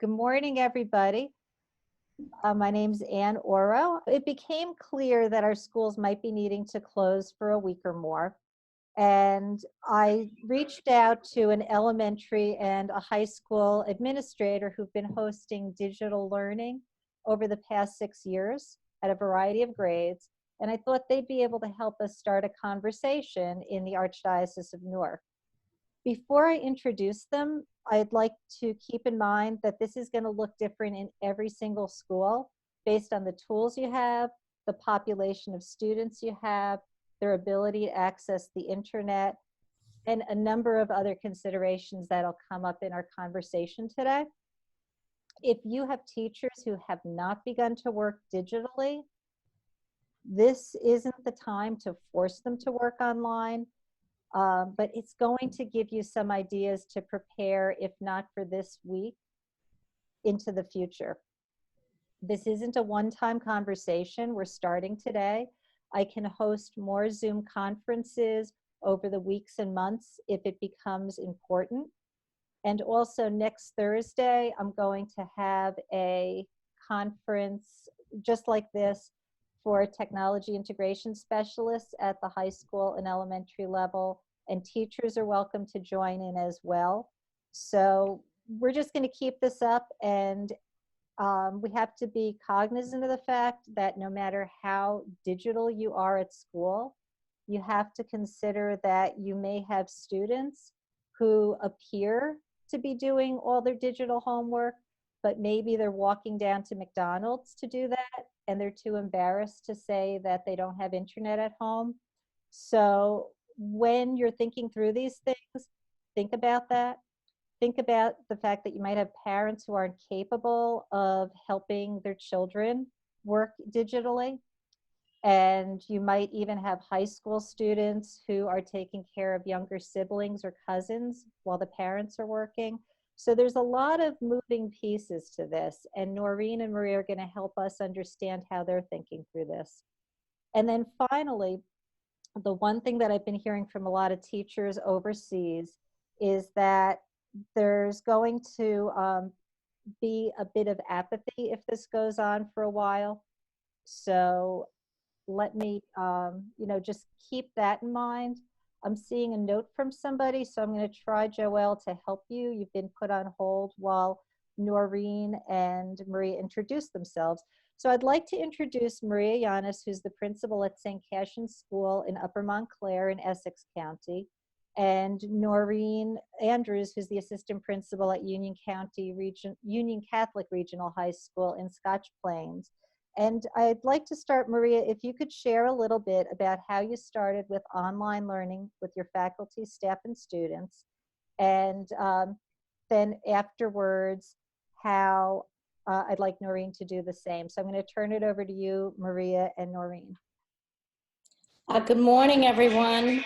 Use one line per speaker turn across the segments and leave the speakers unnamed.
Good morning, everybody. My name's Ann Oro. It became clear that our schools might be needing to close for a week or more. And I reached out to an elementary and a high school administrator who've been hosting digital learning over the past 6 years at a variety of grades. And I thought they'd be able to help us start a conversation in the Archdiocese of Newark. Before I introduce them, I'd like to keep in mind that this is going to look different in every single school based on the tools you have, the population of students you have, their ability to access the internet, and a number of other considerations that'll come up in our conversation today. If you have teachers who have not begun to work digitally, this isn't the time to force them to work online. But it's going to give you some ideas to prepare, if not for this week, into the future. This isn't a one-time conversation. We're starting today. I can host more Zoom conferences over the weeks and months if it becomes important. And also next Thursday, I'm going to have a conference just like this for technology integration specialists at the high school and elementary level, and teachers are welcome to join in as well. So we're just going to keep this up, and we have to be cognizant of the fact that no matter how digital you are at school, you have to consider that you may have students who appear to be doing all their digital homework, but maybe they're walking down to McDonald's to do that, and they're too embarrassed to say that they don't have internet at home. So when you're thinking through these things, think about that. Think about the fact that you might have parents who aren't capable of helping their children work digitally. And you might even have high school students who are taking care of younger siblings or cousins while the parents are working. So there's a lot of moving pieces to this, and Noreen and Maria are going to help us understand how they're thinking through this. And then finally, the one thing that I've been hearing from a lot of teachers overseas is that there's going to be a bit of apathy if this goes on for a while. So let me, just keep that in mind. I'm seeing a note from somebody, so I'm going to try, Joelle, to help you. You've been put on hold while Noreen and Maria introduce themselves. So I'd like to introduce Maria Yanis, who's the principal at St. Cassian School in Upper Montclair in Essex County, and Noreen Andrews, who's the assistant principal at Union Catholic Regional High School in Scotch Plains. And I'd like to start, Maria, if you could share a little bit about how you started with online learning with your faculty, staff, and students, and then afterwards, how I'd like Noreen to do the same. So I'm going to turn it over to you, Maria and Noreen.
Good morning, everyone.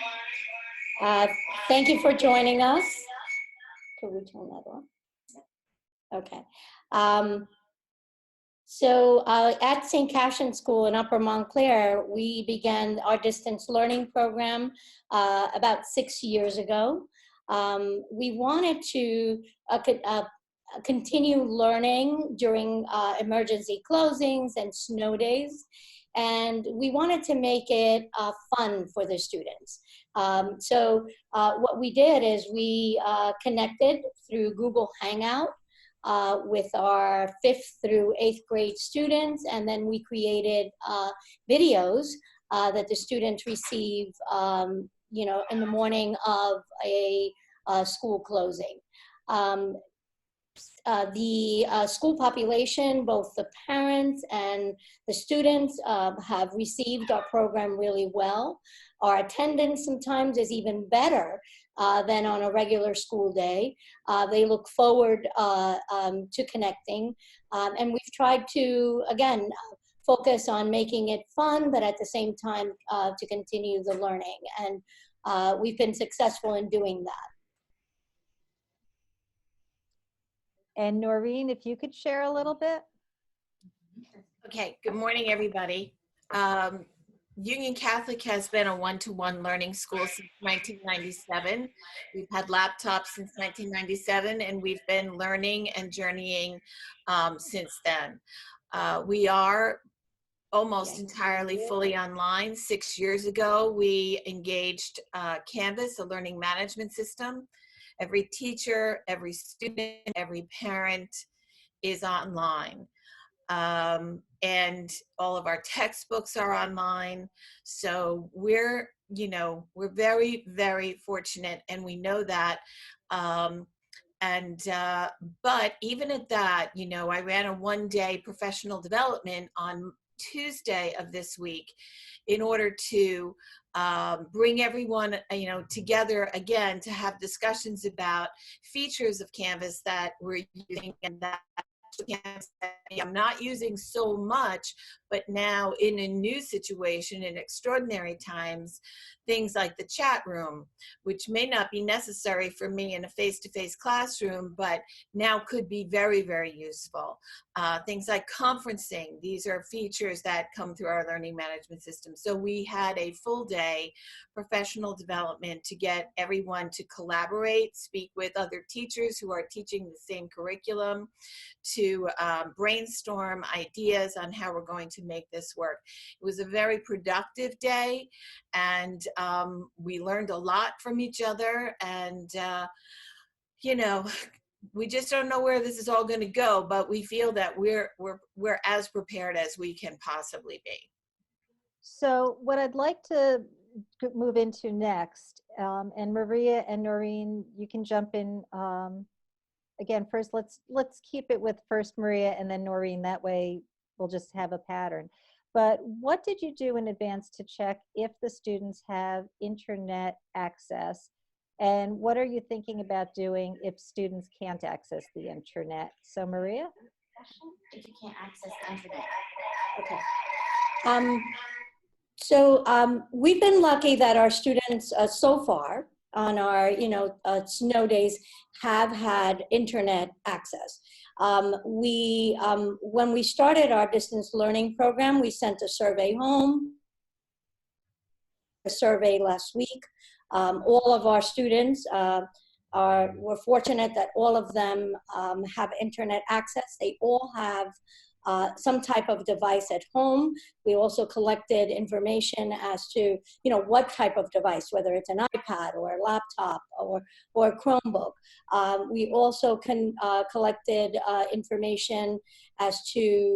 Thank you for joining us. Can we turn that on? Okay. So at St. Cassian School in Upper Montclair, we began our distance learning program about 6 years ago. We wanted to continue learning during emergency closings and snow days, and we wanted to make it fun for the students. So what we did is we connected through Google Hangout with our 5th through 8th grade students, and then we created videos that the students receive, in the morning of a school closing. The school population, both the parents and the students, have received our program really well. Our attendance sometimes is even better than on a regular school day. They look forward to connecting. And we've tried to, again, focus on making it fun, but at the same time to continue the learning. And we've been successful in doing that.
And Noreen, if you could share a little bit.
Okay, good morning, everybody. Union Catholic has been a one-to-one learning school since 1997. We've had laptops since 1997, and we've been learning and journeying since then. We are almost entirely fully online. 6 years ago, we engaged Canvas, a learning management system. Every teacher, every student, every parent is online. And all of our textbooks are online. So we're very, very fortunate, and we know that. Um, but even at that, I ran a one-day professional development on Tuesday of this week in order to bring everyone, together again to have discussions about features of Canvas that we're using and that I'm not using so much, but now in a new situation, in extraordinary times, things like the chat room, which may not be necessary for me in a face-to-face classroom, but now could be very, very useful. Things like conferencing, these are features that come through our learning management system. So we had a full day professional development to get everyone to collaborate, speak with other teachers who are teaching the same curriculum, to brainstorm ideas on how we're going to make this work. It was a very productive day, and we learned a lot from each other, and we just don't know where this is all going to go, but we feel that we're as prepared as we can possibly be.
So what I'd like to move into next, and Maria and Noreen, you can jump in. Again, first, let's keep it with first Maria and then Noreen. That way, we'll just have a pattern. But what did you do in advance to check if the students have internet access? And what are you thinking about doing if students can't access the internet? So Maria?
If you can't access the internet. Okay. So we've been lucky that our students so far on our snow days have had internet access. When we started our distance learning program, we sent a survey home, a survey last week. All of our students we're fortunate that all of them have internet access. They all have some type of device at home. We also collected information as to, what type of device, whether it's an iPad or a laptop or a Chromebook. We also collected information as to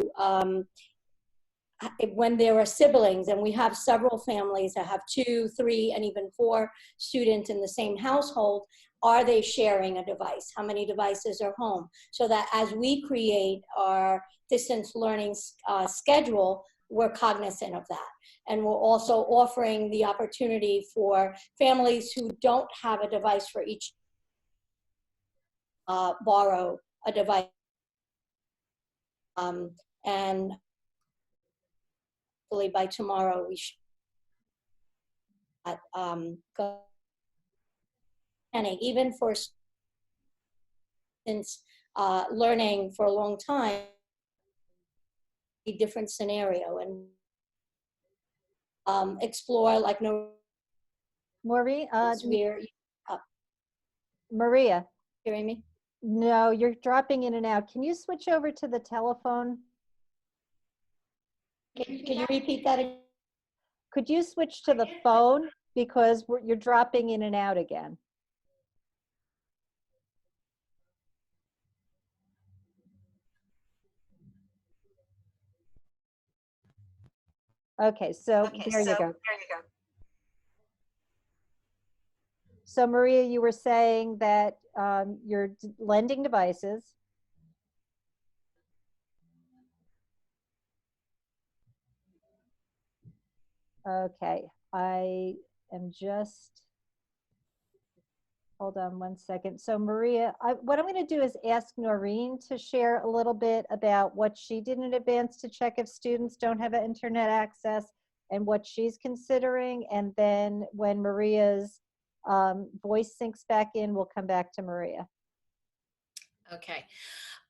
when there are siblings, and we have several families that have 2, 3, and even 4 students in the same household. Are they sharing a device? How many devices are home? So that as we create our distance learning schedule, we're cognizant of that. And we're also offering the opportunity for families who don't have a device for each borrow a device. And hopefully by tomorrow we should go. And even for students learning for a long time, a different scenario, and explore like no.
Maureen,
We're
Maria?
hearing me?
No, you're dropping in and out. Can you switch over to the telephone?
Can you repeat that again?
Could you switch to the phone? Because you're dropping in and out again. Okay, so there you go. So Maria, you were saying that you're lending devices. Okay, I am just, hold on one second. So Maria, what I'm going to do is ask Noreen to share a little bit about what she did in advance to check if students don't have internet access and what she's considering. And then when Maria's voice sinks back in, we'll come back to Maria.
Okay.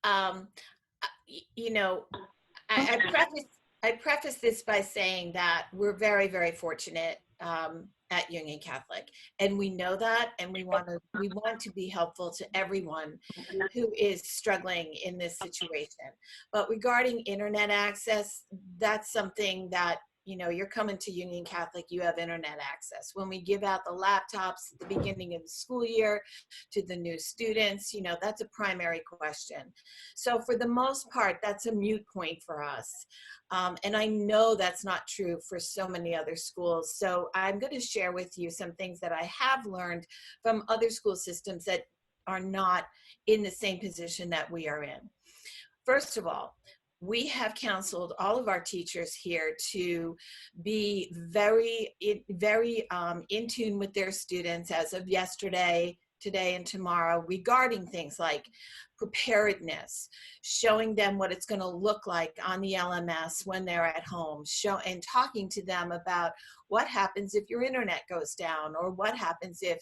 I I preface this by saying that we're very, very fortunate at Union Catholic, and we know that, and we want to be helpful to everyone who is struggling in this situation. But regarding internet access, that's something that, you know, you're coming to Union Catholic, you have internet access. When we give out the laptops at the beginning of the school year to the new students, you know, that's a primary question. So for the most part, that's a moot point for us. And I know that's not true for so many other schools. So I'm going to share with you some things that I have learned from other school systems that are not in the same position that we are in. First of all, we have counseled all of our teachers here to be very in tune with their students as of yesterday, today, and tomorrow regarding things like preparedness, showing them what it's going to look like on the LMS when they're at home, and talking to them about what happens if your internet goes down, or what happens if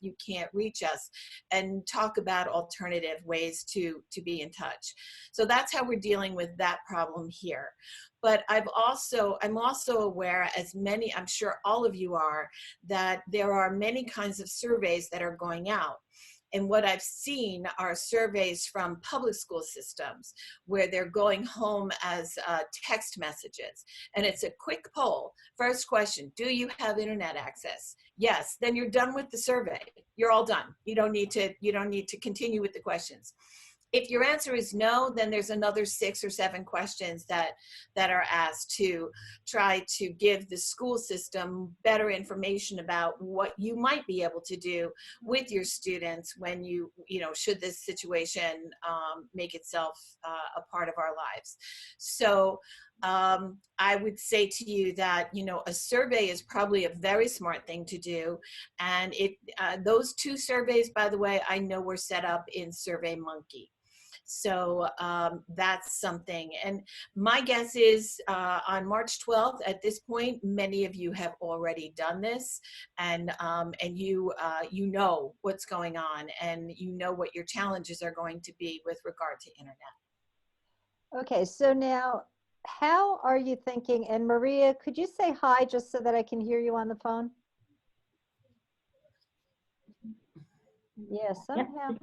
you can't reach us, and talk about alternative ways to be in touch. So that's how we're dealing with that problem here. But I'm also aware, as many, I'm sure all of you are, that there are many kinds of surveys that are going out. And what I've seen are surveys from public school systems where they're going home as text messages. And it's a quick poll. First question, do you have internet access? Yes, then you're done with the survey. You're all done. You don't need to continue with the questions. If your answer is no, then there's another 6 or 7 questions that are asked to try to give the school system better information about what you might be able to do with your students when you know, should this situation make itself a part of our lives. So I would say to you that, you know, a survey is probably a very smart thing to do. And those 2 surveys, by the way, I know were set up in SurveyMonkey. So that's something. And my guess is on March 12th, at this point, many of you have already done this, and you know what's going on, and you know what your challenges are going to be with regard to internet.
Okay, so now how are you thinking? And Maria, could you say hi just so that I can hear you on the phone? Yes, somehow.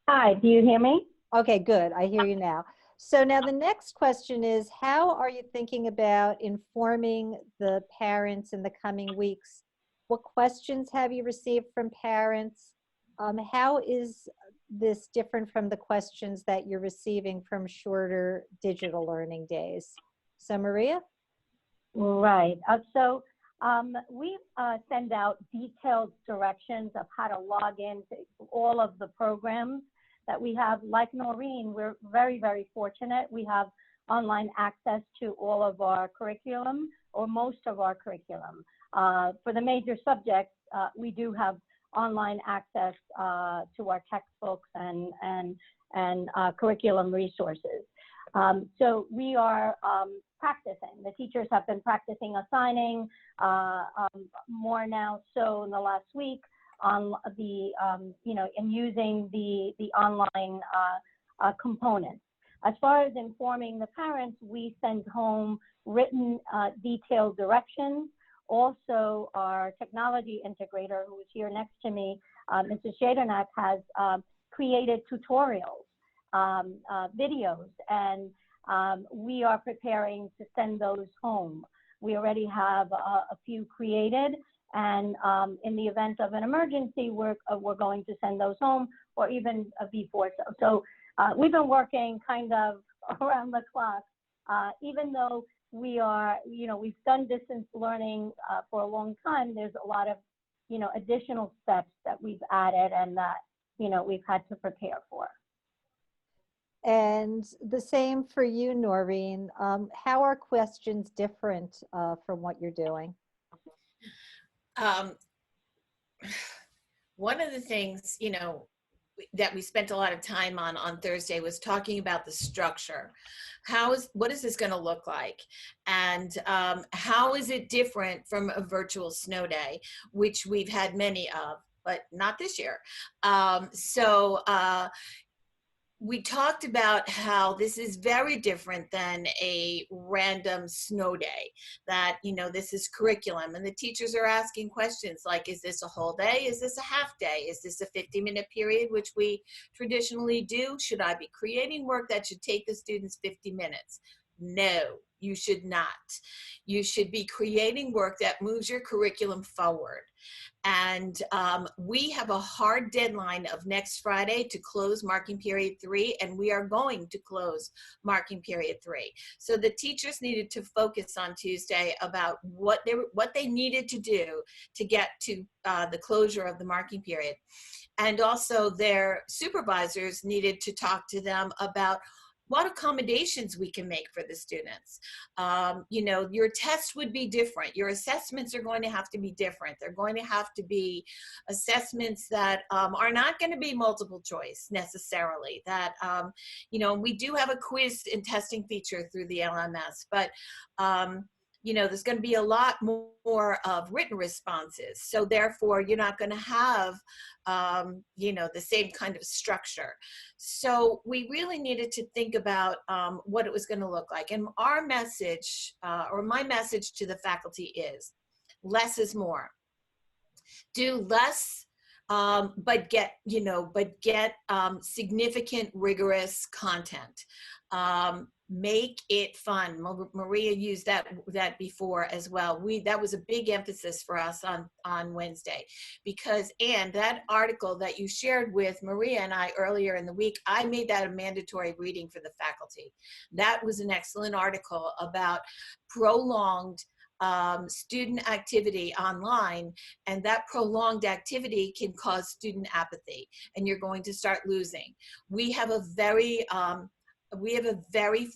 Hi, do you hear me?
Okay, good. I hear you now. So now the next question is, how are you thinking about informing the parents in the coming weeks? What questions have you received from parents? How is this different from the questions that you're receiving from shorter digital learning days? So Maria?
Right. We send out detailed directions of how to log into all of the programs that we have. Like Noreen, we're very, very fortunate. We have online access to all of our curriculum, or most of our curriculum. For the major subjects, we do have online access to our textbooks and curriculum resources. So we are practicing. The teachers have been practicing assigning more now so in the last week on the, and using the online components. As far as informing the parents, we send home written detailed directions. Also, our technology integrator, who is here next to me, Mrs. Shadernak, has created tutorials, videos, and we are preparing to send those home. We already have a few created, and in the event of an emergency, we're going to send those home, or even before. So we've been working kind of around the clock, even though we are, we've done distance learning for a long time. There's a lot of, additional steps that we've added and that, we've had to prepare for.
And the same for you, Noreen. How are questions different from what you're doing?
One of the things, that we spent a lot of time on Thursday was talking about the structure. What is this going to look like? And how is it different from a virtual snow day, which we've had many of, but not this year. we talked about how this is very different than a random snow day, that, this is curriculum and the teachers are asking questions like, is this a whole day? Is this a half day? Is this a 50-minute period, which we traditionally do? Should I be creating work that should take the students 50 minutes? No, you should not. You should be creating work that moves your curriculum forward. And we have a hard deadline of next Friday to close marking period 3, and we are going to close marking period 3. So the teachers needed to focus on Tuesday about what they needed to do to get to the closure of the marking period. And also their supervisors needed to talk to them about what accommodations we can make for the students. Your tests would be different. Your assessments are going to have to be different. They're going to have to be assessments that are not going to be multiple choice necessarily. That, we do have a quiz and testing feature through the LMS, but there's going to be a lot more of written responses. So therefore, you're not going to have, the same kind of structure. So we really needed to think about what it was going to look like. And our message, or my message to the faculty is, less is more. Do less, but get significant, rigorous content. Make it fun. Maria used that before as well. That was a big emphasis for us on Wednesday, because Anne, that article that you shared with Maria and I earlier in the week, I made that a mandatory reading for the faculty. That was an excellent article about prolonged student activity online, and that prolonged activity can cause student apathy, and you're going to start losing. We have a very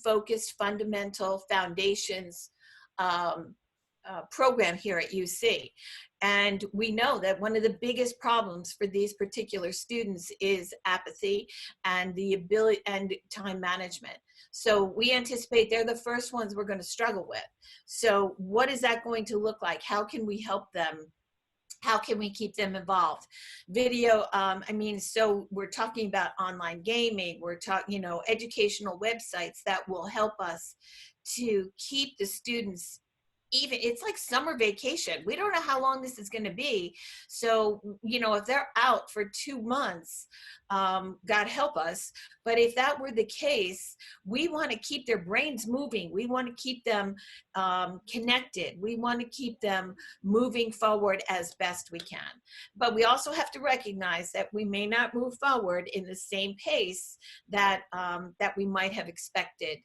focused fundamental foundations program here at UC. And we know that one of the biggest problems for these particular students is apathy and the ability and time management. So we anticipate they're the first ones we're going to struggle with. So what is that going to look like? How can we help them? How can we keep them involved? Video, so we're talking about online gaming, we're talking, educational websites that will help us to keep the students, even, it's like summer vacation. We don't know how long this is going to be. So, if they're out for 2 months, God help us. But if that were the case, we want to keep their brains moving. We want to keep them connected. We want to keep them moving forward as best we can. But we also have to recognize that we may not move forward in the same pace that we might have expected,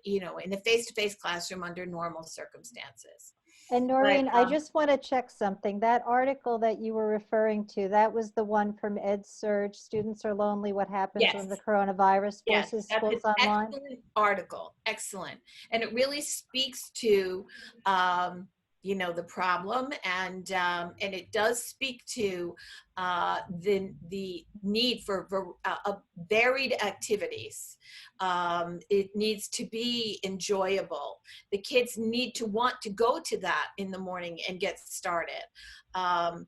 in the face-to-face classroom under normal circumstances.
And Noreen, I just want to check something. That article that you were referring to, that was the one from EdSurge, Students Are Lonely, What Happens
Yes.
When the Coronavirus
Yes,
Forces
that's
Schools
an
Online?
excellent article, excellent. And it really speaks to, the problem, and it does speak to the need for varied activities. It needs to be enjoyable. The kids need to want to go to that in the morning and get started. A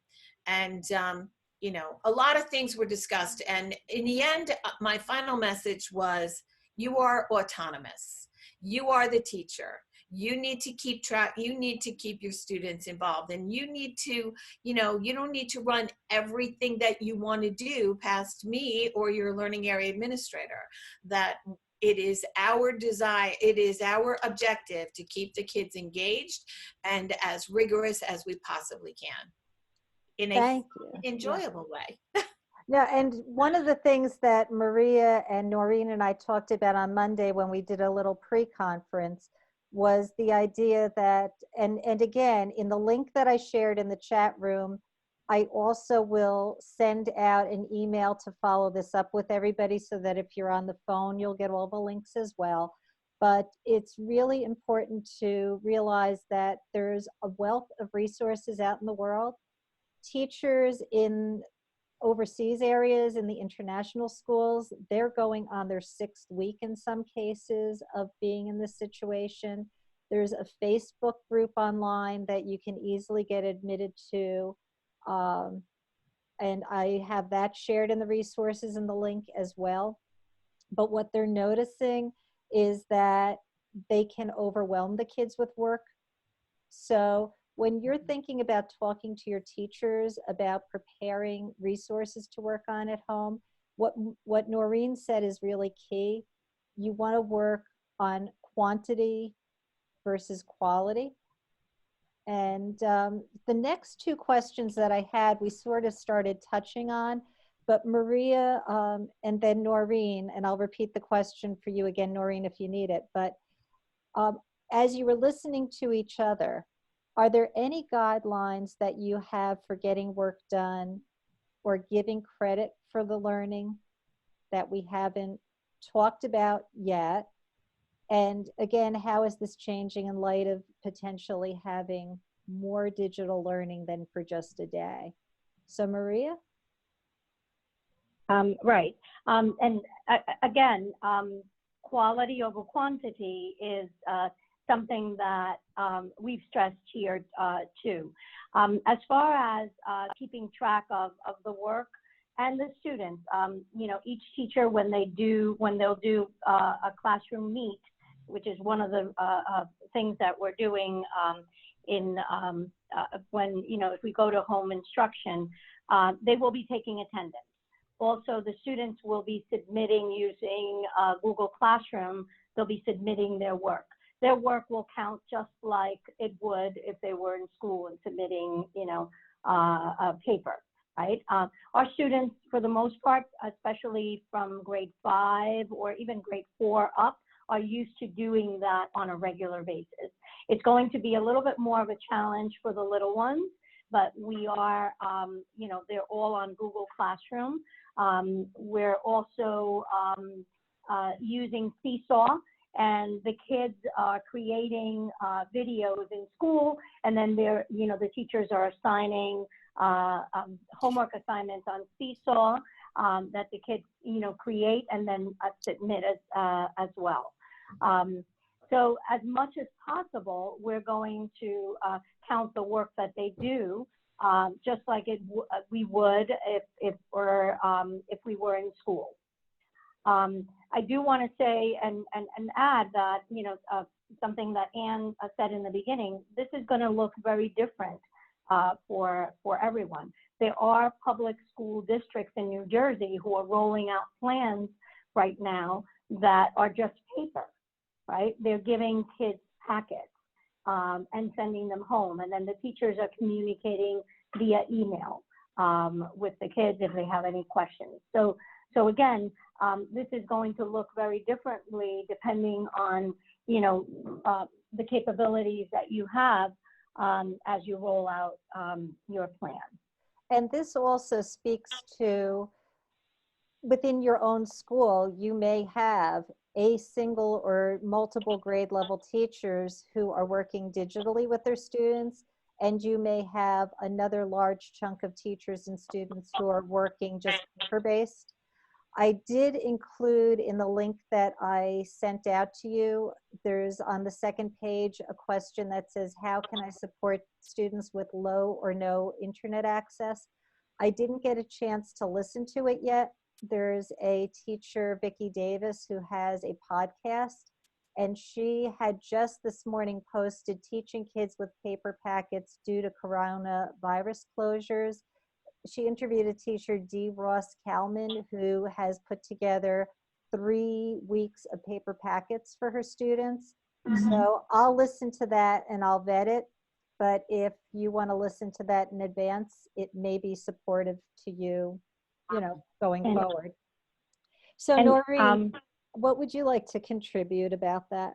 lot of things were discussed, and in the end, my final message was, you are autonomous. You are the teacher. You need to keep track. You need to keep your students involved, and you need to, you don't need to run everything that you want to do past me or your learning area administrator. That it is our desire, it is our objective to keep the kids engaged and as rigorous as we possibly can, in an enjoyable way.
Yeah, and one of the things that Maria and Noreen and I talked about on Monday when we did a little pre-conference was the idea that, and again, in the link that I shared in the chat room, I also will send out an email to follow this up with everybody so that if you're on the phone, you'll get all the links as well. But it's really important to realize that there's a wealth of resources out in the world. Teachers in overseas areas, in the international schools, they're going on their 6th week in some cases of being in this situation. There's a Facebook group online that you can easily get admitted to. And I have that shared in the resources and the link as well. but what they're noticing is that they can overwhelm the kids with work. So when you're thinking about talking to your teachers about preparing resources to work on at home, what Noreen said is really key. You want to work on quantity versus quality. And the next two questions that I had, we sort of started touching on, but Maria and then Noreen, and I'll repeat the question for you again, Noreen, if you need it. But as you were listening to each other, are there any guidelines that you have for getting work done or giving credit for the learning that we haven't talked about yet? And again, how is this changing in light of potentially having more digital learning than for just a day? So Maria?
Right. Again, quality over quantity is something that we've stressed here too. As far as keeping track of the work and the students, you know, each teacher when they'll do a classroom meet, which is one of the things that we're doing when, you know, if we go to home instruction, they will be taking attendance. Also, the students will be submitting using Google Classroom. They'll be submitting their work. Their work will count just like it would if they were in school and submitting, you know, a paper, right? Our students, for the most part, especially from grade 5 or even grade 4 up, are used to doing that on a regular basis. It's going to be a little bit more of a challenge for the little ones, but we are, you know, they're all on Google Classroom. We're also using Seesaw, and the kids are creating videos in school, and then they're, you know, the teachers are assigning homework assignments on Seesaw that the kids, you know, create and then submit as well. So as much as possible, we're going to count the work that they do, just like we would if we were in school. I do want to say and add that, you know, something that Anne said in the beginning, this is going to look very different for everyone. There are public school districts in New Jersey who are rolling out plans right now that are just paper, right? They're giving kids packets and sending them home, and then the teachers are communicating via email with the kids if they have any questions. So again, this is going to look very differently depending on, you know, the capabilities that you have as you roll out your plan.
And this also speaks to, within your own school, you may have a single or multiple grade level teachers who are working digitally with their students, and you may have another large chunk of teachers and students who are working just paper-based. I did include in the link that I sent out to you, there's on the second page a question that says, how can I support students with low or no internet access? I didn't get a chance to listen to it yet. There's a teacher, Vicki Davis, who has a podcast, and she had just this morning posted teaching kids with paper packets due to coronavirus closures. She interviewed a teacher, D. Ross Kalman, who has put together 3 weeks of paper packets for her students. Mm-hmm. So I'll listen to that and I'll vet it. But if you want to listen to that in advance, it may be supportive to you, you know, going forward. So Noreen, what would you like to contribute about that?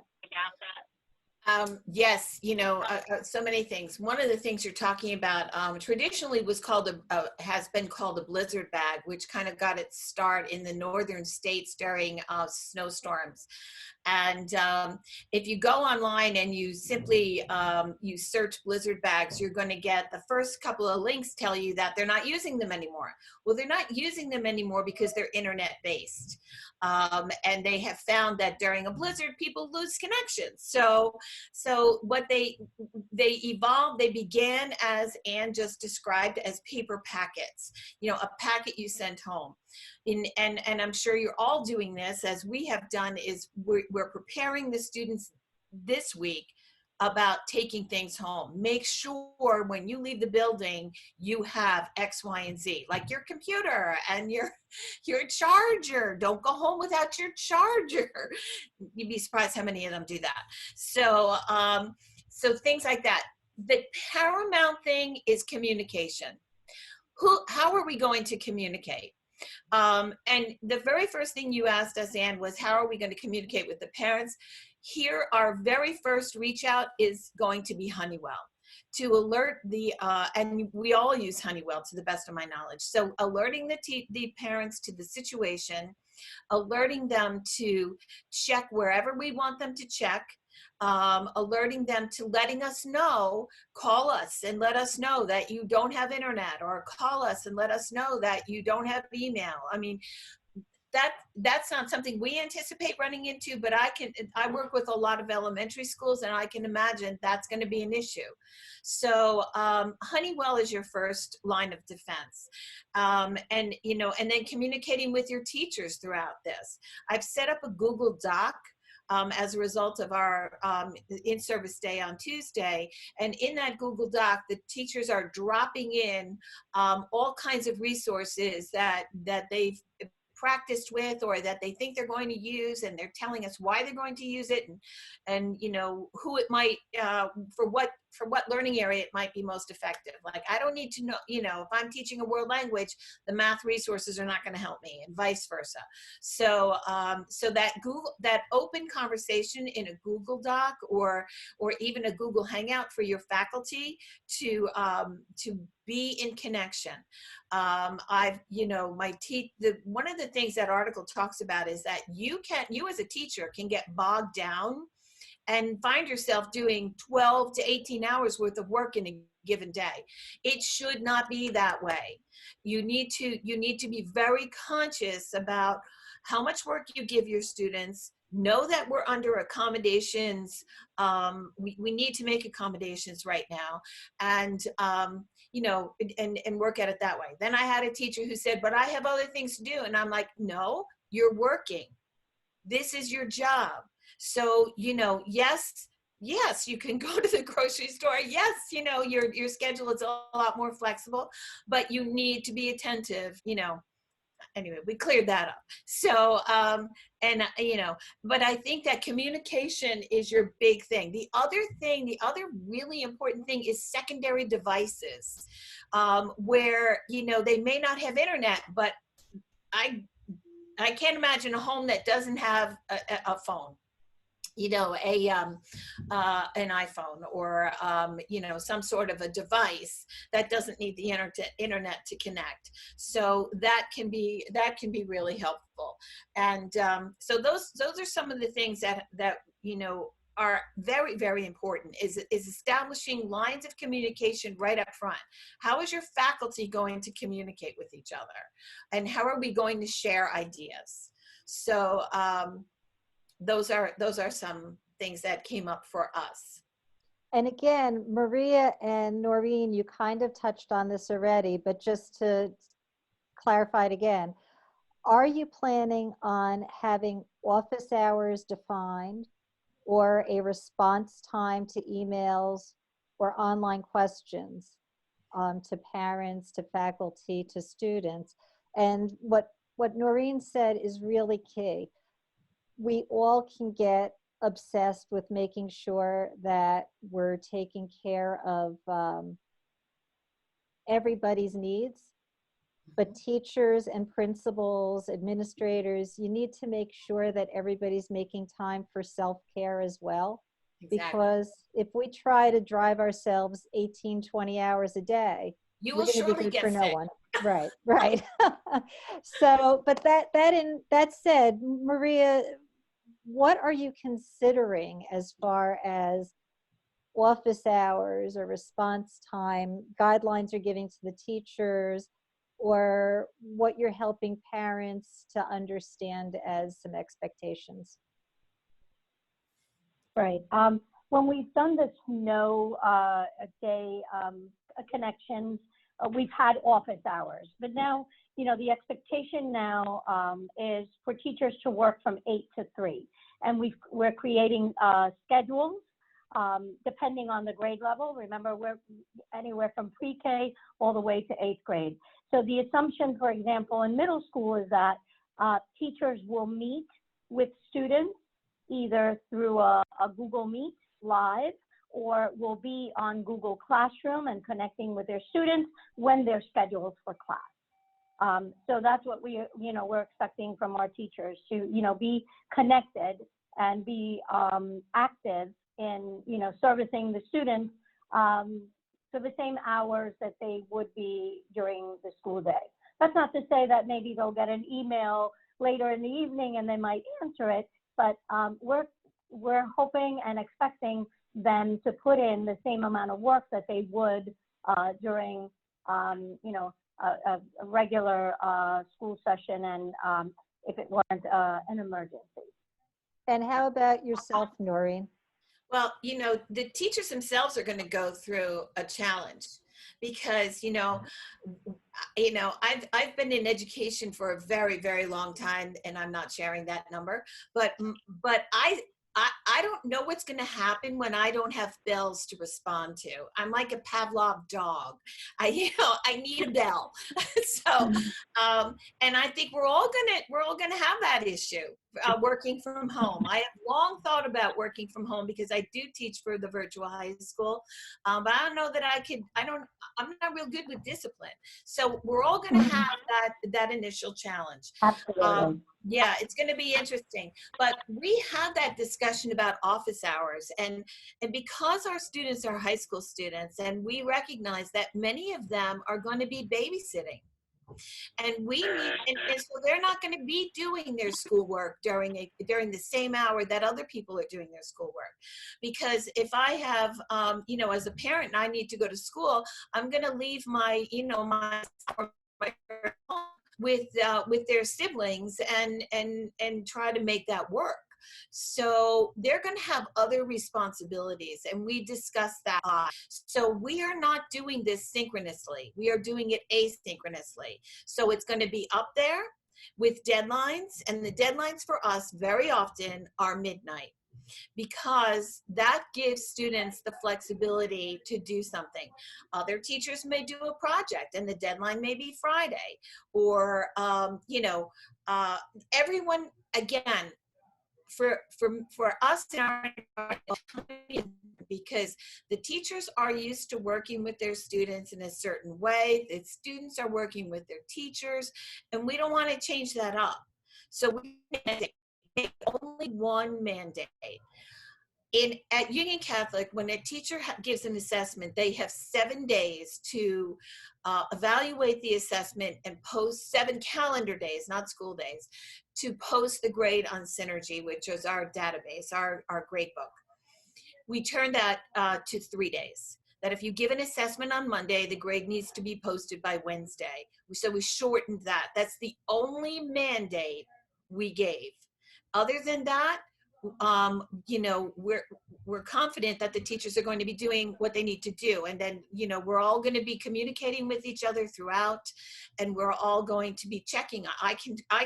Yes, you know, so many things. One of the things you're talking about traditionally was called has been called a blizzard bag, which kind of got its start in the northern states during snowstorms. And if you go online and you simply you search blizzard bags, you're going to get the first couple of links tell you that they're not using them anymore. Well, they're not using them anymore because they're internet based. And they have found that during a blizzard, people lose connection. So So what they evolved, they began, as Anne just described, as paper packets, a packet you sent home. And I'm sure you're all doing this, as we have done, is we're preparing the students this week about taking things home. Make sure when you leave the building, you have X, Y, and Z, like your computer and your charger. Don't go home without your charger. You'd be surprised how many of them do that. So, so things like that. The paramount thing is communication. How are we going to communicate? And the very first thing you asked us, Anne, was how are we going to communicate with the parents? Here, our very first reach out is going to be Honeywell, to alert and we all use Honeywell to the best of my knowledge. So alerting the parents to the situation, alerting them to check wherever we want them to check, alerting them to letting us know, call us and let us know that you don't have internet, or call us and let us know that you don't have email. I mean, that's not something we anticipate running into, but I work with a lot of elementary schools, and I can imagine that's going to be an issue. So Honeywell is your first line of defense. And then communicating with your teachers throughout this. I've set up a Google Doc as a result of our in-service day on Tuesday. And in that Google Doc, the teachers are dropping in all kinds of resources that they've practiced with, or that they think they're going to use, and they're telling us why they're going to use it, and who it might for what learning area it might be most effective. Like, I don't need to know, if I'm teaching a world language, the math resources are not going to help me, and vice versa. So so that open conversation in a Google Doc, or even a Google Hangout for your faculty to be in connection. One of the things that article talks about is that you as a teacher can get bogged down and find yourself doing 12 to 18 hours worth of work in a given day. It should not be that way. You need to be very conscious about how much work you give your students. Know that we're under accommodations. We need to make accommodations right now, and and work at it that way. Then I had a teacher who said, "But I have other things to do," and I'm like, "No, you're working. This is your job." So, yes, you can go to the grocery store. Yes, your schedule is a lot more flexible, but you need to be attentive, Anyway, we cleared that up. So, but I think that communication is your big thing. The other really important thing is secondary devices, where, they may not have internet, but I can't imagine a home that doesn't have a phone, an iPhone, or some sort of a device that doesn't need the internet to connect. So that can be really helpful. And so those are some of the things that are very, very important, is establishing lines of communication right up front. How is your faculty going to communicate with each other, and how are we going to share ideas? So those are some things that came up for us.
And again, Maria and Noreen, you kind of touched on this already, but just to clarify it again, are you planning on having office hours defined, or a response time to emails or online questions to parents, to faculty, to students? And what Noreen said is really key. We all can get obsessed with making sure that we're taking care of everybody's needs, but teachers and principals, administrators, you need to make sure that everybody's making time for self-care as well. Exactly. Because if we try to drive ourselves 18, 20 hours a day,
you will surely get sick.
No one. Right. So, but that said, Maria, what are you considering as far as office hours or response time guidelines you're giving to the teachers, or what you're helping parents to understand as some expectations?
Right. when we've done this no day connections, we've had office hours. But now, the expectation now is for teachers to work from 8 to 3. And we're creating schedules depending on the grade level. Remember, we're anywhere from pre-K all the way to 8th grade. So the assumption, for example, in middle school is that teachers will meet with students either through a Google Meet live, or will be on Google Classroom and connecting with their students when they're scheduled for class. So that's what we're expecting from our teachers to, be connected and be active in, servicing the students for the same hours that they would be during the school day. That's not to say that maybe they'll get an email later in the evening and they might answer it, but we're hoping and expecting them to put in the same amount of work that they would during, a regular school session, and if it weren't an emergency.
And how about yourself, Noreen?
Well, the teachers themselves are going to go through a challenge because, I've been in education for a very, very long time, and I'm not sharing that number, but I don't know what's going to happen when I don't have bells to respond to. I'm like a Pavlov dog. I need a bell. So, and I think we're all gonna have that issue, working from home. I have long thought about working from home because I do teach for the virtual high school, but I don't know that I'm not real good with discipline. So we're all gonna have that initial challenge.
Absolutely.
Yeah, it's going to be interesting. But we had that discussion about office hours, and because our students are high school students, and we recognize that many of them are going to be babysitting. And we need, and so they're not going to be doing their schoolwork during the same hour that other people are doing their schoolwork. Because if I have, as a parent, and I need to go to school, I'm going to leave my with their siblings and try to make that work. So they're going to have other responsibilities, and we discussed that. So we are not doing this synchronously. We are doing it asynchronously. So it's going to be up there with deadlines, and the deadlines for us very often are midnight, because that gives students the flexibility to do something. Other teachers may do a project and the deadline may be Friday, or everyone, again, for us in our, because the teachers are used to working with their students in a certain way, the students are working with their teachers, and we don't want to change that up. So we make only one mandate. At Union Catholic, when a teacher gives an assessment, they have 7 days to evaluate the assessment and post 7 calendar days, not school days, to post the grade on Synergy, which is our database, our grade book. We turn that to 3 days. That if you give an assessment on Monday, the grade needs to be posted by Wednesday. So we shortened that. That's the only mandate we gave. Other than that, we're confident that the teachers are going to be doing what they need to do, and then we're all going to be communicating with each other throughout, and we're all going to be checking. I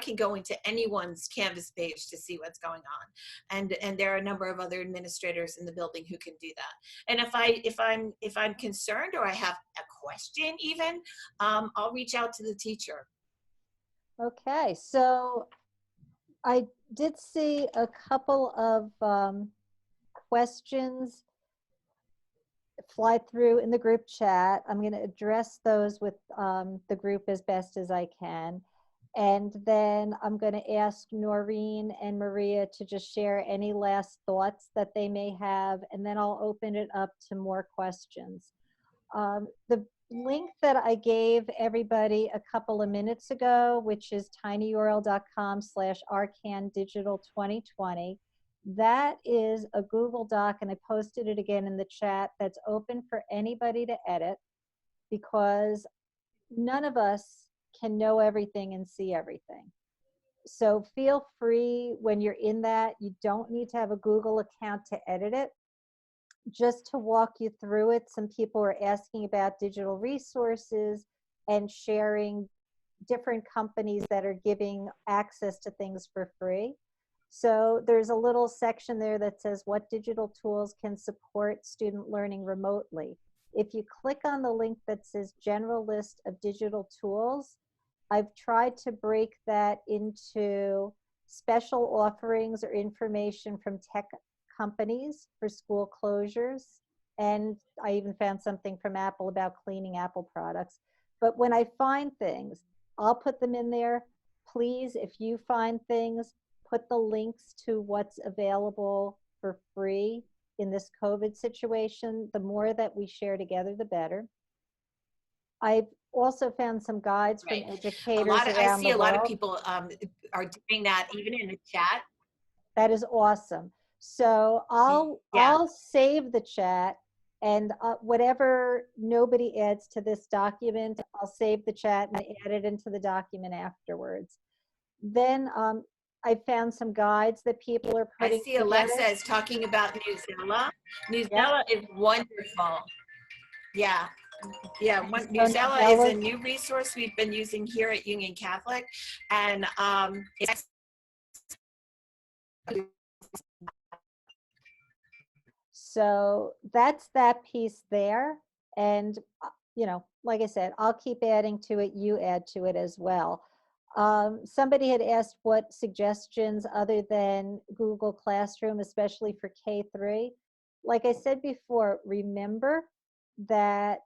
can go into anyone's Canvas page to see what's going on, and there are a number of other administrators in the building who can do that. And if I'm concerned or I have a question, even I'll reach out to the teacher.
Okay, so I did see a couple of questions fly through in the group chat. I'm going to address those with the group as best as I can. And then I'm going to ask Noreen and Maria to just share any last thoughts that they may have, and then I'll open it up to more questions. The link that I gave everybody a couple of minutes ago, which is tinyurl.com/arcandigital2020. That is a Google Doc, and I posted it again in the chat, that's open for anybody to edit, because none of us can know everything and see everything. So feel free when you're in that. You don't need to have a Google account to edit it. just to walk you through it, some people are asking about digital resources and sharing different companies that are giving access to things for free. So there's a little section there that says what digital tools can support student learning remotely. If you click on the link that says general list of digital tools, I've tried to break that into special offerings or information from tech companies for school closures. And I even found something from Apple about cleaning Apple products. But when I find things, I'll put them in there. Please, if you find things, put the links to what's available for free in this COVID situation. The more that we share together, the better. I've also found some guides from
Right.
educators
I
around
see
the
a lot of
world.
people are doing that even in the chat.
That is awesome. So
Yeah.
I'll save the chat, and whatever nobody adds to this document, I'll save the chat and add it into the document afterwards. Then I found some guides that people are
I
putting
see
together.
Alexa is talking about Newsella.
Yep.
Newsella is wonderful. Yeah. Yeah,
So
Newsella is a
Newsella-
new resource we've been using here at Union Catholic, and it's
So that's that piece there. And, you know, like I said, I'll keep adding to it. You add to it as well. Somebody had asked what suggestions other than Google Classroom, especially for K-3. Like I said before, remember that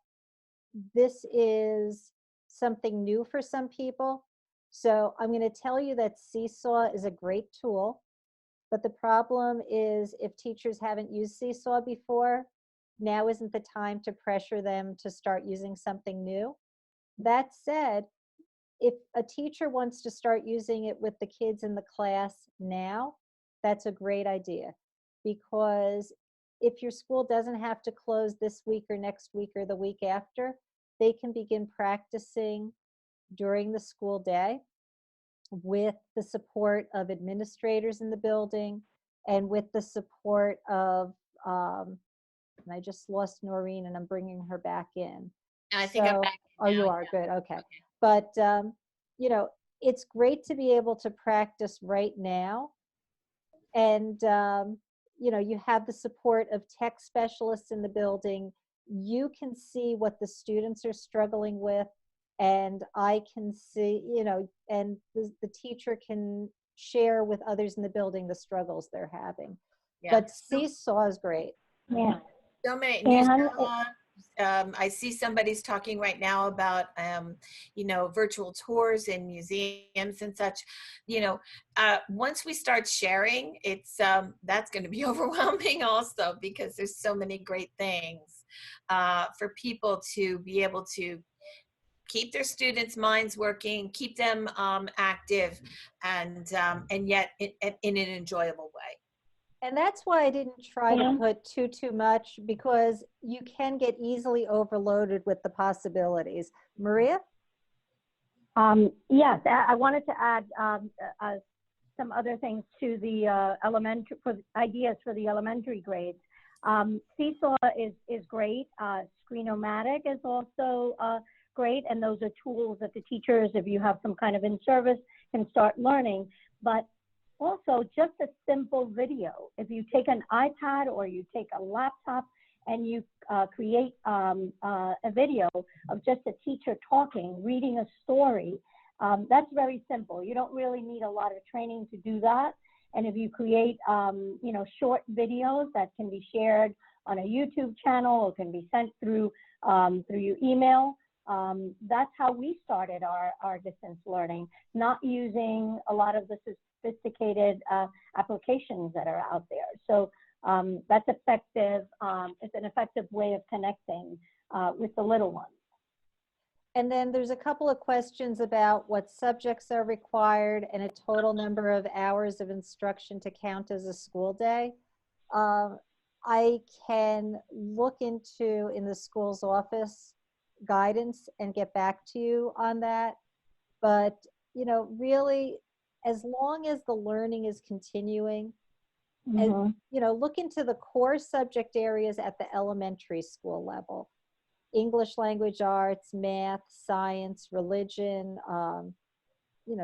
this is something new for some people. So I'm going to tell you that Seesaw is a great tool. But the problem is if teachers haven't used Seesaw before, now isn't the time to pressure them to start using something new. That said, if a teacher wants to start using it with the kids in the class now, that's a great idea. Because if your school doesn't have to close this week or next week or the week after, they can begin practicing during the school day with the support of administrators in the building and with the support of, and I just lost Noreen and I'm bringing her back in.
I think I'm
So,
back
oh, you
now,
are
yeah.
good. Okay. But, you know, it's great to be able to practice right now. And, you know, you have the support of tech specialists in the building. You can see what the students are struggling with, and I can see, you know, and the teacher can share with others in the building the struggles they're having.
Yeah.
But Seesaw is great.
Yeah.
So many
And
I see somebody's talking right now about, you know, virtual tours in museums and such. You know, once we start sharing, it's that's going to be overwhelming also, because there's so many great things for people to be able to keep their students' minds working, keep them active, and yet in an enjoyable way.
And that's why I didn't try to
and
put too much, because you can get easily overloaded with the possibilities. Maria?
yes, I wanted to add some other things to the elementary, for ideas for the elementary grades. Seesaw is great. Screenomatic is also great, and those are tools that the teachers, if you have some kind of in-service, can start learning. But also just a simple video. If you take an iPad or you take a laptop and you create a video of just a teacher talking, reading a story, that's very simple. You don't really need a lot of training to do that. And if you create, you know, short videos that can be shared on a YouTube channel or can be sent through your email, that's how we started our distance learning, not using a lot of the sophisticated applications that are out there. So that's effective. It's an effective way of connecting with the little ones.
And then there's a couple of questions about what subjects are required and a total number of hours of instruction to count as a school day. I can look into in the school's office guidance and get back to you on that. But, you know, really, as long as the learning is continuing, And,
Mm-hmm.
look into the core subject areas at the elementary school level: English language arts, math, science, religion,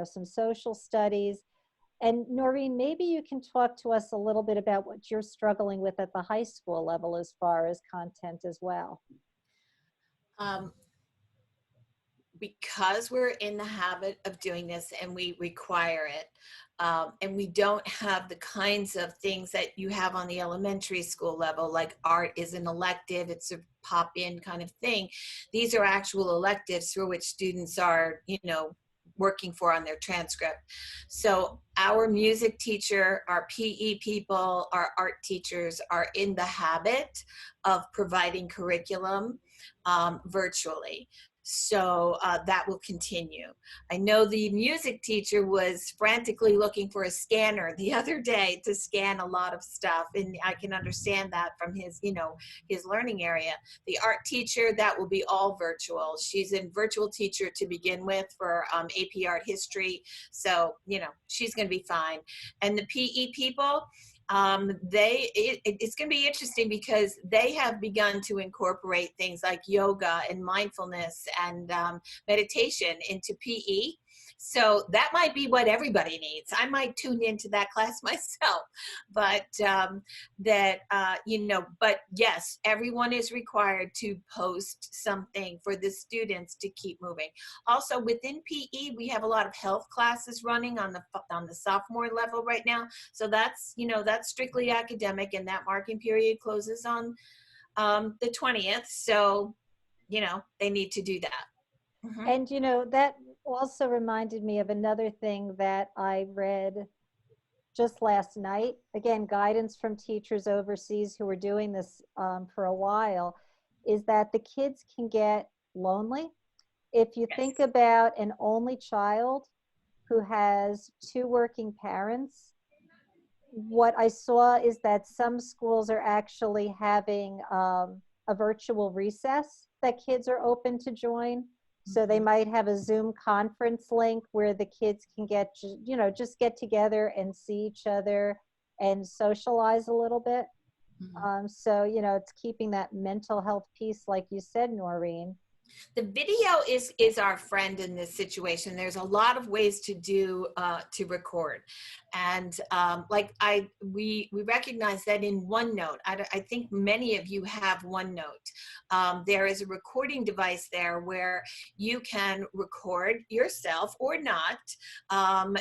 some social studies. And Noreen, maybe you can talk to us a little bit about what you're struggling with at the high school level as far as content as well.
Um, because we're in the habit of doing this and we require it, and we don't have the kinds of things that you have on the elementary school level, like art is an elective, it's a pop-in kind of thing. These are actual electives through which students are, working for on their transcript. So our music teacher, our PE people, our art teachers are in the habit of providing curriculum virtually. So that will continue. I know the music teacher was frantically looking for a scanner the other day to scan a lot of stuff, and I can understand that from his, his learning area. The art teacher, that will be all virtual. She's a virtual teacher to begin with for AP Art History, so she's going to be fine. And the PE people, it's going to be interesting because they have begun to incorporate things like yoga and mindfulness and meditation into PE. So that might be what everybody needs. I might tune into that class myself, but but yes, everyone is required to post something for the students to keep moving. Also within PE, we have a lot of health classes running on the sophomore level right now. So that's strictly academic, and that marking period closes on the 20th. So, they need to do that. Mm-hmm.
And that also reminded me of another thing that I read just last night. Again, guidance from teachers overseas who were doing this for a while, is that the kids can get lonely. If you think about an only child who has two working parents, what I saw is that some schools are actually having a virtual recess that kids are open to join. So they might have a Zoom conference link where the kids can just get together and see each other and socialize a little bit. So, it's keeping that mental health piece, like you said, Noreen.
The video is our friend in this situation. There's a lot of ways to do to record, and we recognize that in OneNote. I think many of you have OneNote. There is a recording device there where you can record yourself or not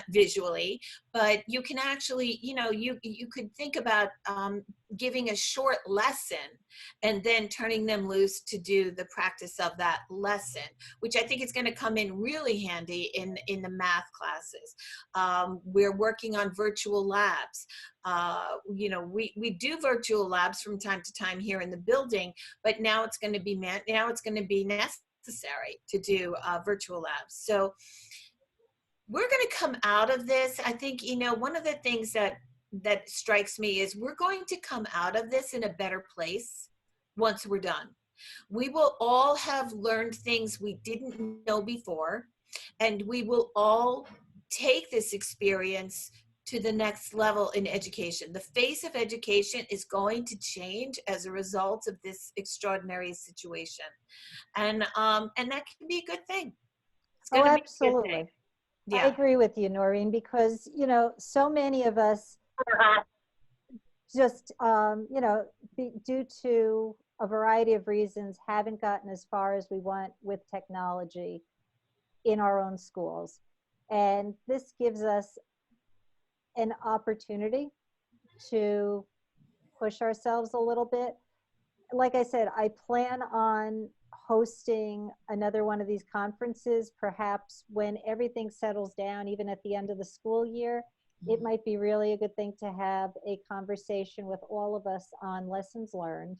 visually, but you can actually, you could think about giving a short lesson and then turning them loose to do the practice of that lesson, which I think is going to come in really handy in the math classes. We're working on virtual labs. We do virtual labs from time to time here in the building, but now it's going to be necessary to do virtual labs. So we're going to come out of this. I think, one of the things that strikes me is we're going to come out of this in a better place once we're done. We will all have learned things we didn't know before, and we will all take this experience to the next level in education. The face of education is going to change as a result of this extraordinary situation. And that can be a good thing. It's going to be a good thing.
Absolutely.
Yeah.
I agree with you, Noreen, because, so many of us just, due to a variety of reasons, haven't gotten as far as we want with technology in our own schools. And this gives us an opportunity to push ourselves a little bit. Like I said, I plan on hosting another one of these conferences, perhaps when everything settles down, even at the end of the school year. It might be really a good thing to have a conversation with all of us on lessons learned.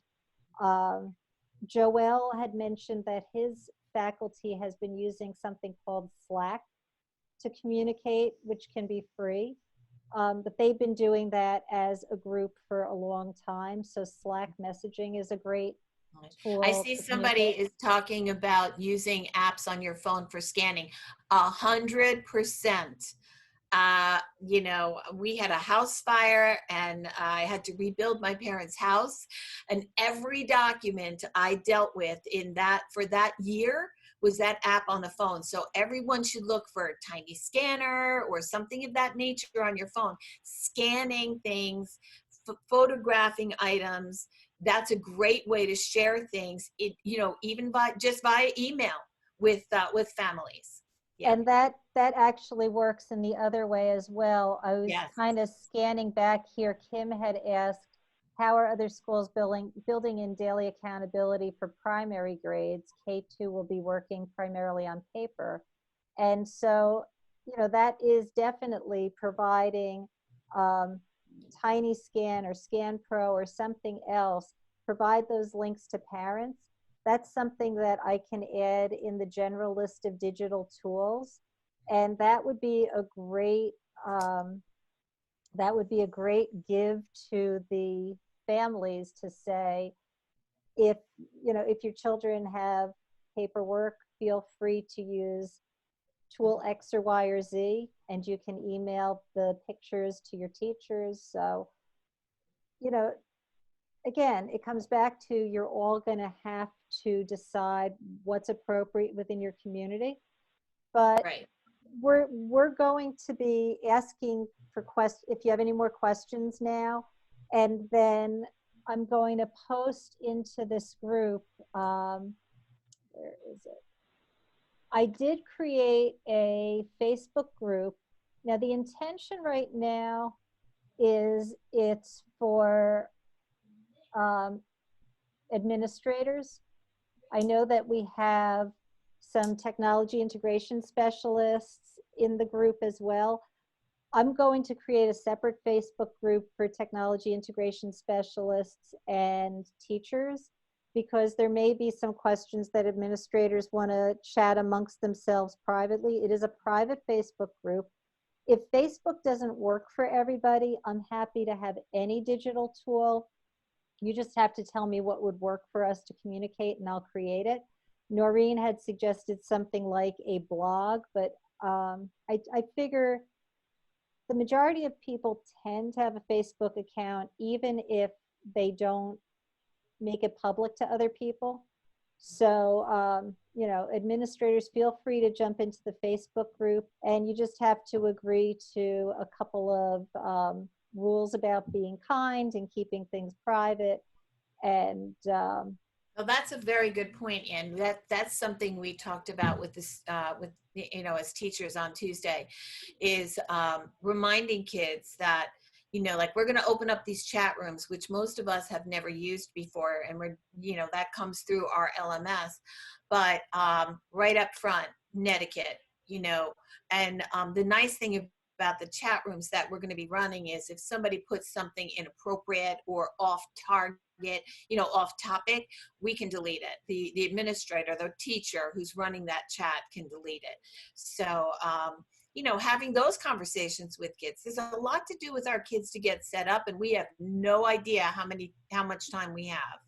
Joel had mentioned that his faculty has been using something called Slack to communicate, which can be free. But they've been doing that as a group for a long time. So Slack messaging is a great tool.
I see somebody is talking about using apps on your phone for scanning. 100%. You know, we had a house fire and I had to rebuild my parents' house. And every document I dealt with in that for that year was that app on the phone. So everyone should look for a tiny scanner or something of that nature on your phone, scanning things, photographing items. That's a great way to share things. It, you know, even by just via email with families. Yeah.
And that actually works in the other way as well. I was
Yes.
kind of scanning back here. Kim had asked, how are other schools building in daily accountability for primary grades? K2 will be working primarily on paper. And so, you know, that is definitely providing um, Tiny Scan or Scan Pro or something else. Provide those links to parents. That's something that I can add in the general list of digital tools. And that would be a great um, give to the families to say, if you know, if your children have paperwork, feel free to use tool X or Y or Z, and you can email the pictures to your teachers. So, you know, again, it comes back to, you're all going to have to decide what's appropriate within your community. But
Right.
we're going to be asking for if you have any more questions now, and then I'm going to post into this group. Where is it? I did create a Facebook group. Now, the intention right now is it's for um, administrators. I know that we have some technology integration specialists in the group as well. I'm going to create a separate Facebook group for technology integration specialists and teachers, because there may be some questions that administrators want to chat amongst themselves privately. It is a private Facebook group. If Facebook doesn't work for everybody, I'm happy to have any digital tool. You just have to tell me what would work for us to communicate, and I'll create it. Noreen had suggested something like a blog, but I figure the majority of people tend to have a Facebook account, even if they don't make it public to other people. So, you know, administrators, feel free to jump into the Facebook group, and you just have to agree to a couple of rules about being kind and keeping things private. And
Well, that's a very good point, and that's something we talked about with this with you know, as teachers on Tuesday, is reminding kids that, you know, like, we're going to open up these chat rooms, which most of us have never used before, and we're, you know, that comes through our LMS, but right up front, netiquette, you know, and the nice thing about the chat rooms that we're going to be running is, if somebody puts something inappropriate or off target, you know, off topic, we can delete it. The administrator, the teacher who's running that chat can delete it. So, you know, having those conversations with kids, there's a lot to do with our kids to get set up, and we have no idea how much time we have.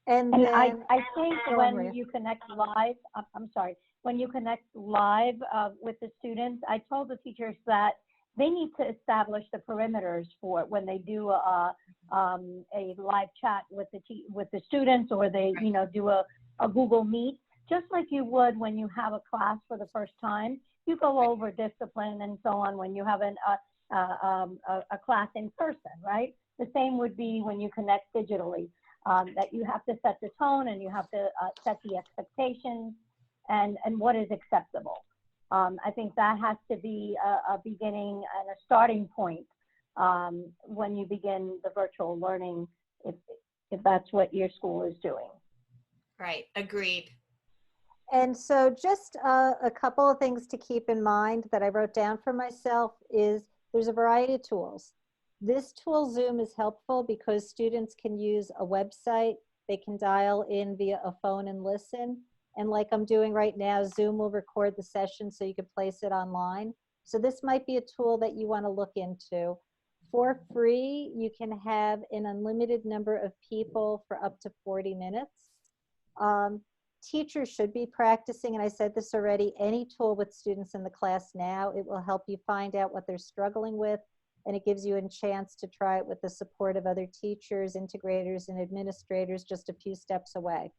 and
And I
then
think
Go on, Maria.
when you connect live, I'm sorry, when you connect live with the students, I told the teachers that they need to establish the perimeters for when they do a live chat with the students, or they, you know, do a Google Meet, just like you would when you have a class for the first time. You go over discipline and so on when you have a class in person, right? The same would be when you connect digitally. That you have to set the tone, and you have to set the expectations, and what is acceptable. I think that has to be a beginning and a starting point when you begin the virtual learning, if that's what your school is doing.
Right. Agreed.
And so just a couple of things to keep in mind that I wrote down for myself is, there's a variety of tools. This tool, Zoom, is helpful because students can use a website. They can dial in via a phone and listen. And like I'm doing right now, Zoom will record the session so you can place it online. So this might be a tool that you want to look into. For free, you can have an unlimited number of people for up to 40 minutes. teachers should be practicing, and I said this already, any tool with students in the class now. It will help you find out what they're struggling with, and it gives you a chance to try it with the support of other teachers, integrators, and administrators just a few steps away.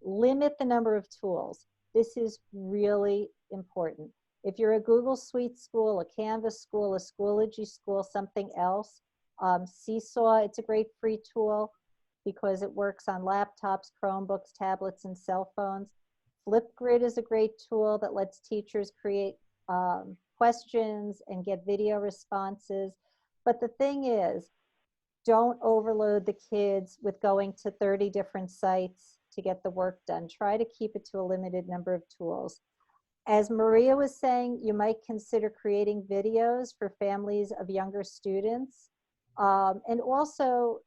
Limit the number of tools. This is really important. If you're a Google Suite school, a Canvas school, a Schoology school, something else, Seesaw, it's a great free tool because it works on laptops, Chromebooks, tablets, and cell phones. Flipgrid is a great tool that lets teachers create questions and get video responses. But the thing is, don't overload the kids with going to 30 different sites to get the work done. Try to keep it to a limited number of tools. As Maria was saying, you might consider creating videos for families of younger students, and also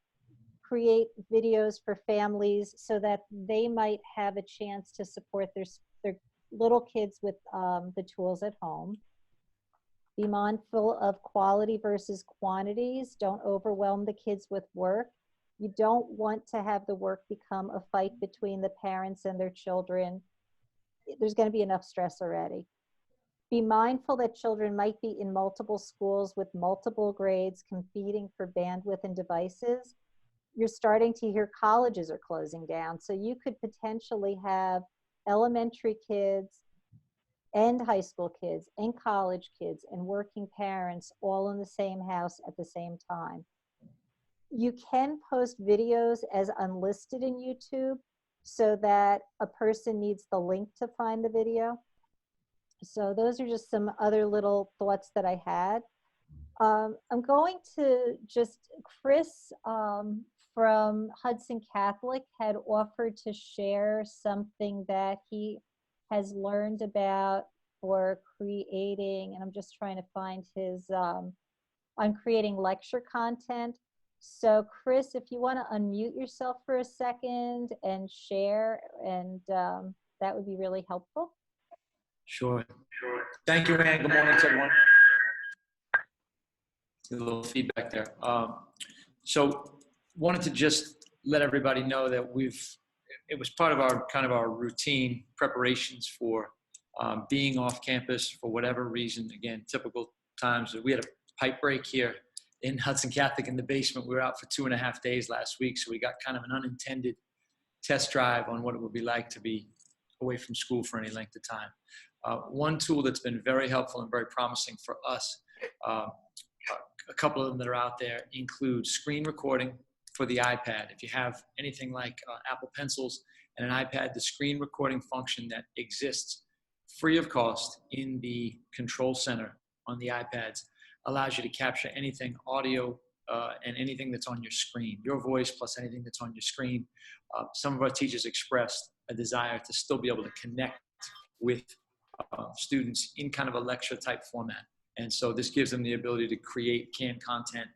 create videos for families so that they might have a chance to support their little kids with the tools at home. Be mindful of quality versus quantities. Don't overwhelm the kids with work. You don't want to have the work become a fight between the parents and their children. There's going to be enough stress already. Be mindful that children might be in multiple schools with multiple grades competing for bandwidth and devices. You're starting to hear colleges are closing down. So you could potentially have elementary kids and high school kids and college kids and working parents all in the same house at the same time. You can post videos as unlisted in YouTube so that a person needs the link to find the video. So those are just some other little thoughts that I had. I'm going to Chris from Hudson Catholic had offered to share something that he has learned about for creating, and I'm just trying to find his, on creating lecture content. So Chris, if you want to unmute yourself for a second and share, and that would be really helpful.
Sure. Thank you, Ann. Good morning to everyone. A little feedback there. So wanted to just let everybody know that it was part of our routine preparations for being off campus for whatever reason. Again, typical times. We had a pipe break here in Hudson Catholic in the basement. We were out for 2.5 days last week, so we got kind of an unintended test drive on what it would be like to be away from school for any length of time. One tool that's been very helpful and very promising for us, a couple of them that are out there, include screen recording for the iPad. If you have anything like Apple Pencils and an iPad, the screen recording function that exists free of cost in the control center on the iPads allows you to capture anything audio and anything that's on your screen, your voice plus anything that's on your screen. Some of our teachers expressed a desire to still be able to connect with students in kind of a lecture type format. And so this gives them the ability to create canned content.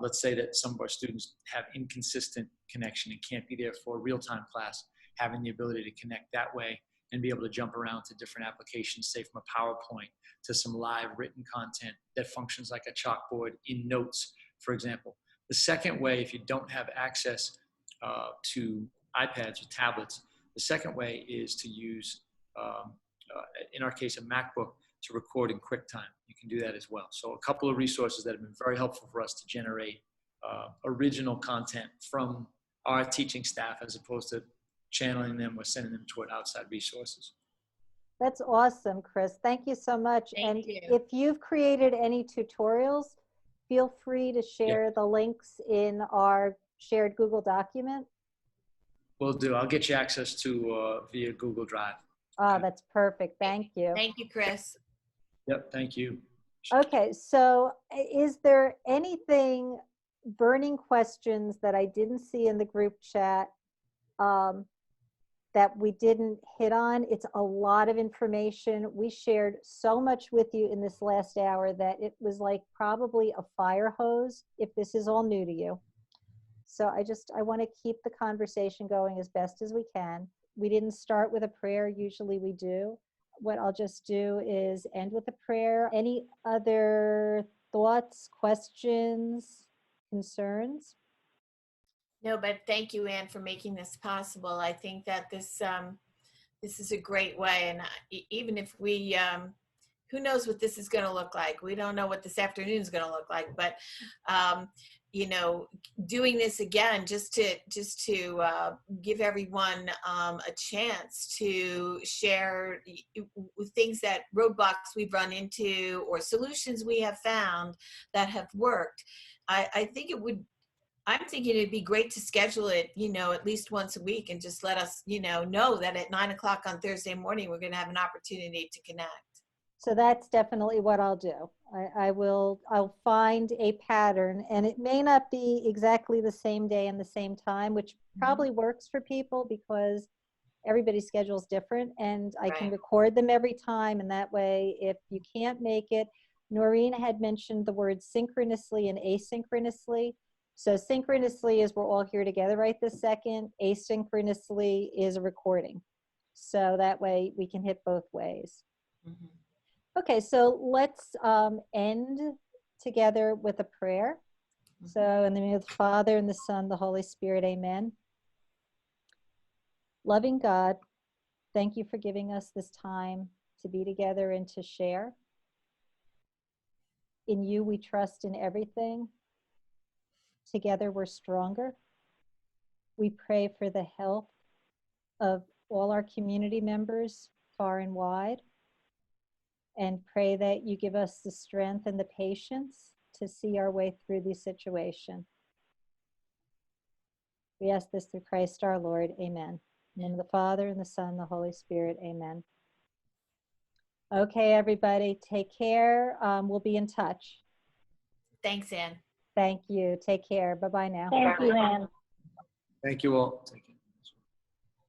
Let's say that some of our students have inconsistent connection and can't be there for a real-time class, having the ability to connect that way and be able to jump around to different applications, say from a PowerPoint to some live written content that functions like a chalkboard in notes, for example. The second way, if you don't have access to iPads or tablets, the second way is to use, in our case, a MacBook to record in QuickTime. You can do that as well. So a couple of resources that have been very helpful for us to generate original content from our teaching staff as opposed to channeling them or sending them toward outside resources.
That's awesome, Chris. Thank you so much.
Thank you.
If you've created any tutorials, feel free to share the links in our shared Google document.
Will do. I'll get you access to via Google Drive.
Ah, that's perfect. Thank you.
Thank you, Chris.
Yep, thank you.
Okay, so is there anything, burning questions that I didn't see in the group chat that we didn't hit on? It's a lot of information. We shared so much with you in this last hour that it was like probably a fire hose if this is all new to you. So I want to keep the conversation going as best as we can. We didn't start with a prayer. Usually we do. What I'll just do is end with a prayer. Any other thoughts, questions, concerns?
No, but thank you, Anne, for making this possible. I think that this This is a great way. And even if we, who knows what this is going to look like? We don't know what this afternoon is going to look like, but, you know, doing this again, just to give everyone a chance to share things that roadblocks we've run into or solutions we have found that have worked. I think I'm thinking it'd be great to schedule it, you know, at least once a week and just let us, you know that at 9 o'clock on Thursday morning, we're going to have an opportunity to connect.
So that's definitely what I'll do. I'll find a pattern, and it may not be exactly the same day and the same time, which probably works for people because everybody's schedule is different, and I can
Right.
record them every time. And that way, if you can't make it, Noreen had mentioned the word synchronously and asynchronously. So synchronously is we're all here together right this second. Asynchronously is a recording. So that way we can hit both ways.
Mhm.
Okay, so let's end together with a prayer. So in the name of the Father, and the Son, the Holy Spirit, amen. Loving God, thank you for giving us this time to be together and to share. In you we trust in everything. Together we're stronger. We pray for the health of all our community members, far and wide, and pray that you give us the strength and the patience to see our way through this situation. We ask this through Christ our Lord. Amen. In the name of the Father, and the Son, and the Holy Spirit. Amen. Okay, everybody, take care. We'll be in touch.
Thanks, Ann.
Thank you. Take care. Bye-bye now.
Thank you, Anne.
Thank you all. Take care.